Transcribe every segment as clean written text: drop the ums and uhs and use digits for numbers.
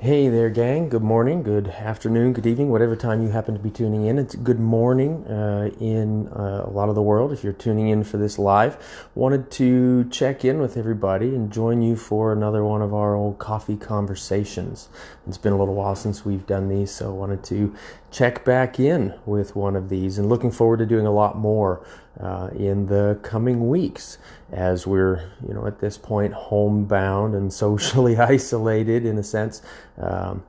Hey there, gang. Good morning, good afternoon, good evening, whatever time you happen to be tuning in. It's good morning in a lot of the world if you're tuning in for this live. Wanted to check in with everybody and join you for another one of our old coffee conversations. It's been a little while since we've done these, so wanted to check back in with one of these and looking forward to doing a lot more in the coming weeks as we're, at this point homebound and socially isolated in a sense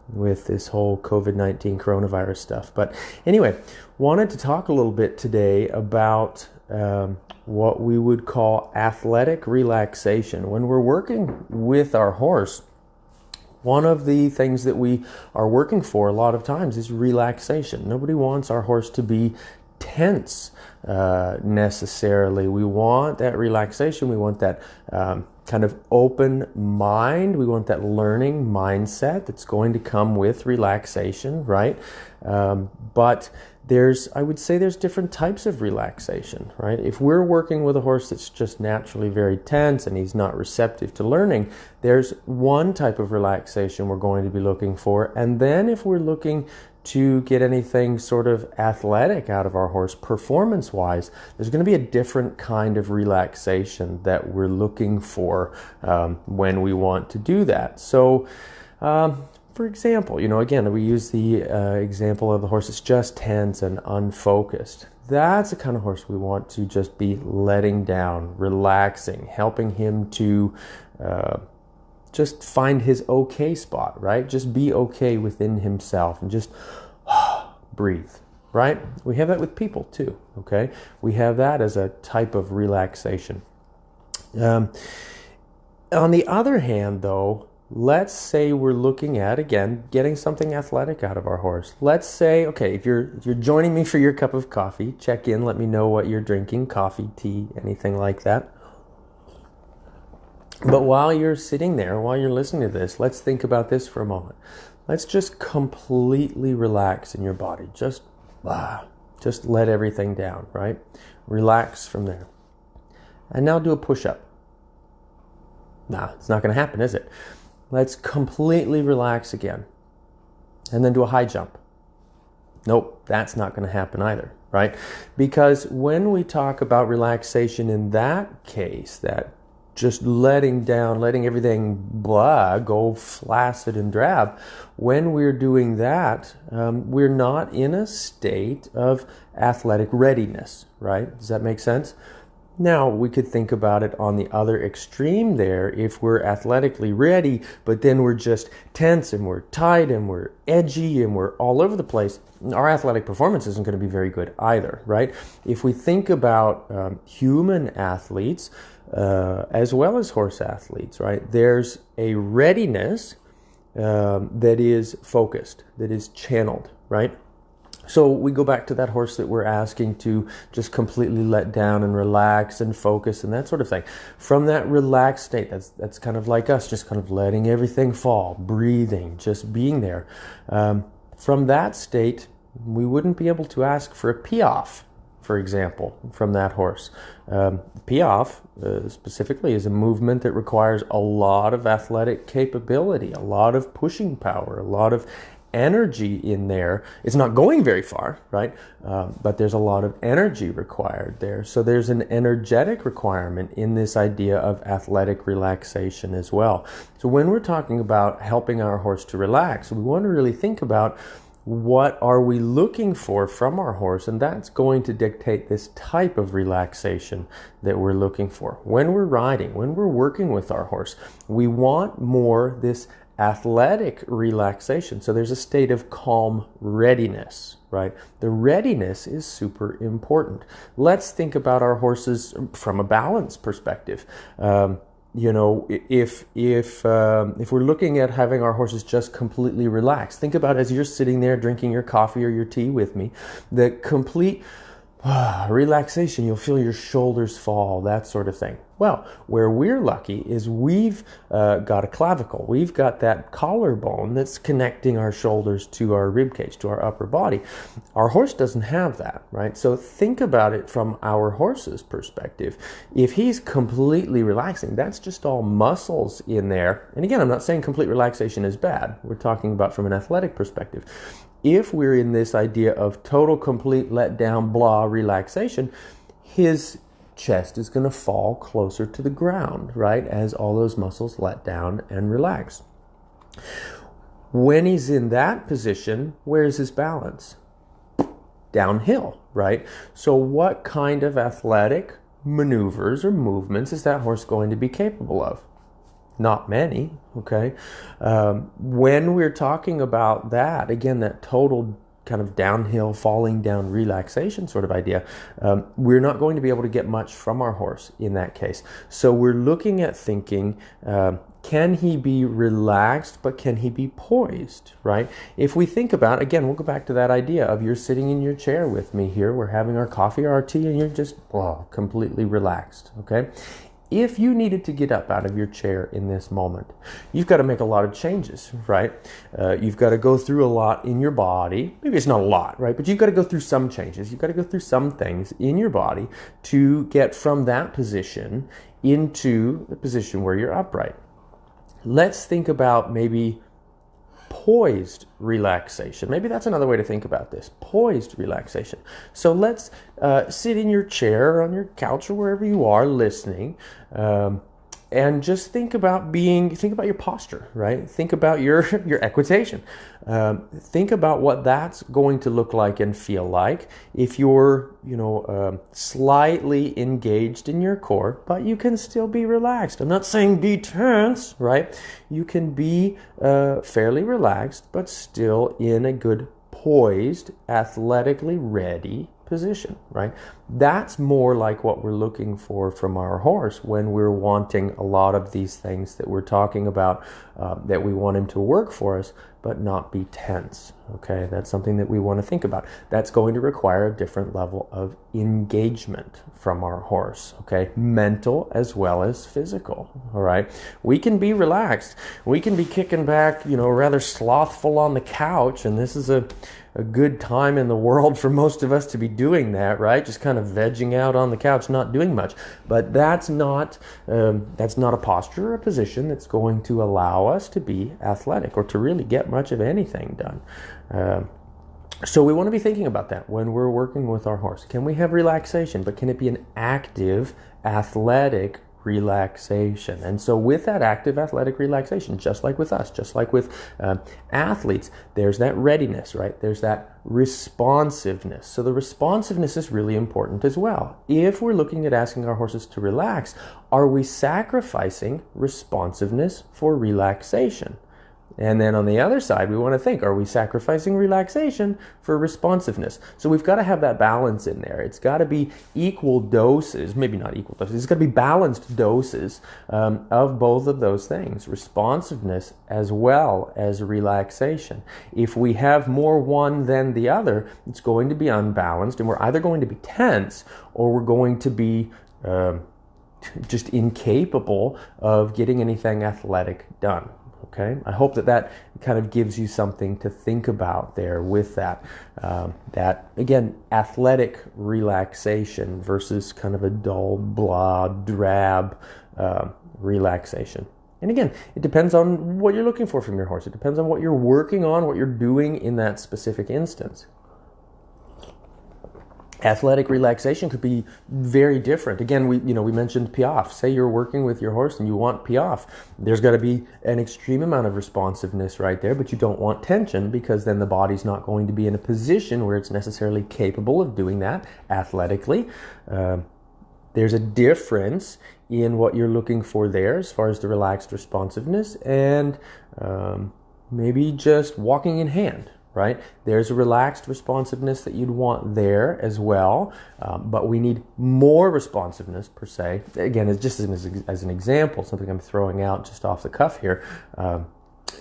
with this whole COVID-19 coronavirus stuff. But anyway, wanted to talk a little bit today about what we would call athletic relaxation. When we're working with our horse, one of the things that we are working for a lot of times is relaxation. Nobody wants our horse to be tense necessarily. We want that relaxation. We want that kind of open mind. We want that learning mindset that's going to come with relaxation, right? But I would say there's different types of relaxation, right? If we're working with a horse that's just naturally very tense and he's not receptive to learning, there's one type of relaxation we're going to be looking for. And then if we're looking to get anything sort of athletic out of our horse performance-wise, there's going to be a different kind of relaxation that we're looking for when we want to do that. So, for example, again, we use the example of the horse that's just tense and unfocused. That's the kind of horse we want to just be letting down, relaxing, helping him to just find his okay spot, right? Just be okay within himself and just breathe, right? We have that with people too, okay? We have that as a type of relaxation. On the other hand, though, let's say we're looking at, again, getting something athletic out of our horse. Let's say, okay, if you're joining me for your cup of coffee, check in, let me know what you're drinking, coffee, tea, anything like that. But while you're sitting there, while you're listening to this, let's think about this for a moment. Let's just completely relax in your body. Just let everything down, right? Relax from there. And now do a push-up. Nah, it's not going to happen, is it? Let's completely relax again. And then do a high jump. Nope, that's not going to happen either, right? Because when we talk about relaxation in that case, that just letting down, letting everything go flaccid and drab, when we're doing that, we're not in a state of athletic readiness, right? Does that make sense? Now, we could think about it on the other extreme there. If we're athletically ready, but then we're just tense and we're tight and we're edgy and we're all over the place, our athletic performance isn't going to be very good either, right? If we think about human athletes, as well as horse athletes, right? There's a readiness that is focused, that is channeled, right? So we go back to that horse that we're asking to just completely let down and relax and focus and that sort of thing. From that relaxed state, that's kind of like us, just kind of letting everything fall, breathing, just being there. From that state, we wouldn't be able to ask for a pee-off, for example, from that horse. Pee-off specifically is a movement that requires a lot of athletic capability, a lot of pushing power, a lot of energy in there. It's not going very far, right? But there's a lot of energy required there. So there's an energetic requirement in this idea of athletic relaxation as well. So when we're talking about helping our horse to relax, we want to really think about what are we looking for from our horse, and that's going to dictate this type of relaxation that we're looking for. When we're riding, when we're working with our horse, we want more this athletic relaxation. So there's a state of calm readiness, right? The readiness is super important. Let's think about our horses from a balance perspective. If we're looking at having our horses just completely relaxed, think about as you're sitting there drinking your coffee or your tea with me, the complete relaxation, you'll feel your shoulders fall, that sort of thing. Well, where we're lucky is we've got a clavicle. We've got that collarbone that's connecting our shoulders to our rib cage, to our upper body. Our horse doesn't have that, right? So think about it from our horse's perspective. If he's completely relaxing, that's just all muscles in there. And again, I'm not saying complete relaxation is bad. We're talking about from an athletic perspective. If we're in this idea of total, complete, let down, blah, relaxation, his chest is going to fall closer to the ground, right? As all those muscles let down and relax. When he's in that position, where's his balance? Downhill, right? So what kind of athletic maneuvers or movements is that horse going to be capable of? Not many, okay? When we're talking about that, again, that total kind of downhill, falling down relaxation sort of idea, we're not going to be able to get much from our horse in that case. So we're looking at thinking, can he be relaxed, but can he be poised, right? If we think about, again, we'll go back to that idea of you're sitting in your chair with me here, we're having our coffee or our tea, and you're just completely relaxed, okay? If you needed to get up out of your chair in this moment, you've got to make a lot of changes, right? You've got to go through a lot in your body. Maybe it's not a lot, right? But you've got to go through some changes. You've got to go through some things in your body to get from that position into the position where you're upright. Let's think about maybe poised relaxation. Maybe that's another way to think about this. Poised relaxation. So let's sit in your chair or on your couch or wherever you are listening, and just think about your posture, right? Think about your equitation. Think about what that's going to look like and feel like if you're, slightly engaged in your core, but you can still be relaxed. I'm not saying be tense, right? You can be fairly relaxed, but still in a good poised, athletically ready position, right? That's more like what we're looking for from our horse when we're wanting a lot of these things that we're talking about, that we want him to work for us, but not be tense, okay? That's something that we want to think about. That's going to require a different level of engagement from our horse, okay? Mental as well as physical, all right? We can be relaxed. We can be kicking back, rather slothful on the couch, and this is a good time in the world for most of us to be doing that, right? Just kind of vegging out on the couch, not doing much. But that's not a posture or a position that's going to allow us to be athletic or to really get much of anything done. So we want to be thinking about that when we're working with our horse. Can we have relaxation, but can it be an active, athletic relaxation? And so with that active athletic relaxation, just like with us, just like with athletes, there's that readiness, right? There's that responsiveness. So the responsiveness is really important as well. If we're looking at asking our horses to relax, are we sacrificing responsiveness for relaxation? And then on the other side, we want to think, are we sacrificing relaxation for responsiveness? So we've got to have that balance in there. It's got to be equal doses, maybe not equal doses, it's got to be balanced doses of both of those things, responsiveness as well as relaxation. If we have more one than the other, it's going to be unbalanced, and we're either going to be tense or we're going to be just incapable of getting anything athletic done. Okay, I hope that kind of gives you something to think about there with that. That, again, athletic relaxation versus kind of a dull, blah, drab relaxation. And again, it depends on what you're looking for from your horse. It depends on what you're working on, what you're doing in that specific instance. Athletic relaxation could be very different. Again, we mentioned piaffe. Say you're working with your horse and you want piaffe. There's got to be an extreme amount of responsiveness right there, but you don't want tension because then the body's not going to be in a position where it's necessarily capable of doing that athletically. There's a difference in what you're looking for there as far as the relaxed responsiveness and maybe just walking in hand. Right? There's a relaxed responsiveness that you'd want there as well, but we need more responsiveness per se. Again, it's just as an example, something I'm throwing out just off the cuff here.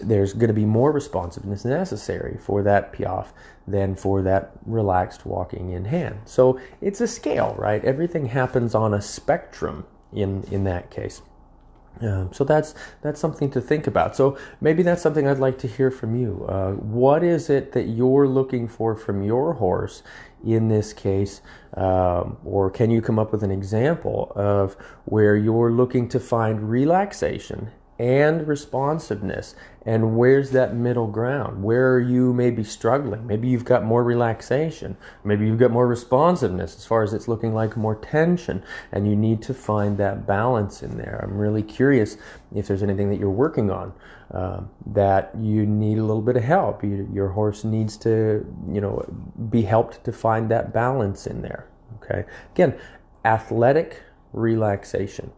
There's going to be more responsiveness necessary for that piaffe than for that relaxed walking in hand. So it's a scale, right? Everything happens on a spectrum in that case. So that's something to think about. So maybe that's something I'd like to hear from you. What is it that you're looking for from your horse in this case? Or can you come up with an example of where you're looking to find relaxation and responsiveness? And where's that middle ground? Where are you maybe struggling? Maybe you've got more relaxation. Maybe you've got more responsiveness as far as it's looking like more tension, and you need to find that balance in there. I'm really curious if there's anything that you're working on that you need a little bit of help. Your horse needs to, be helped to find that balance in there. Okay. Again, athletic relaxation,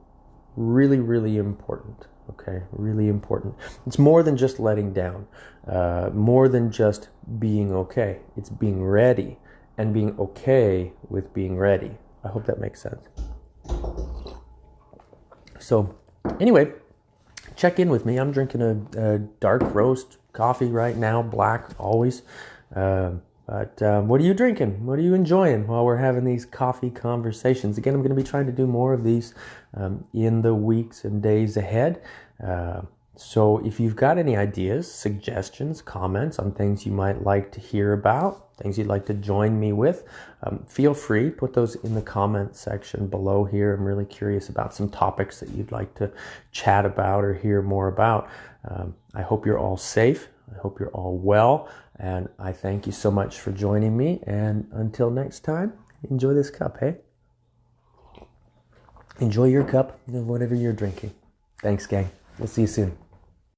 really, really important. Okay, really important. It's more than just letting down, more than just being okay. It's being ready and being okay with being ready. I hope that makes sense. So anyway, check in with me. I'm drinking a dark roast coffee right now, black always. But what are you drinking? What are you enjoying while we're having these coffee conversations? Again, I'm going to be trying to do more of these in the weeks and days ahead. So if you've got any ideas, suggestions, comments on things you might like to hear about, things you'd like to join me with, feel free, put those in the comment section below here. I'm really curious about some topics that you'd like to chat about or hear more about. I hope you're all safe. I hope you're all well. And I thank you so much for joining me. And until next time, enjoy this cup, hey? Enjoy your cup of whatever you're drinking. Thanks, gang. We'll see you soon.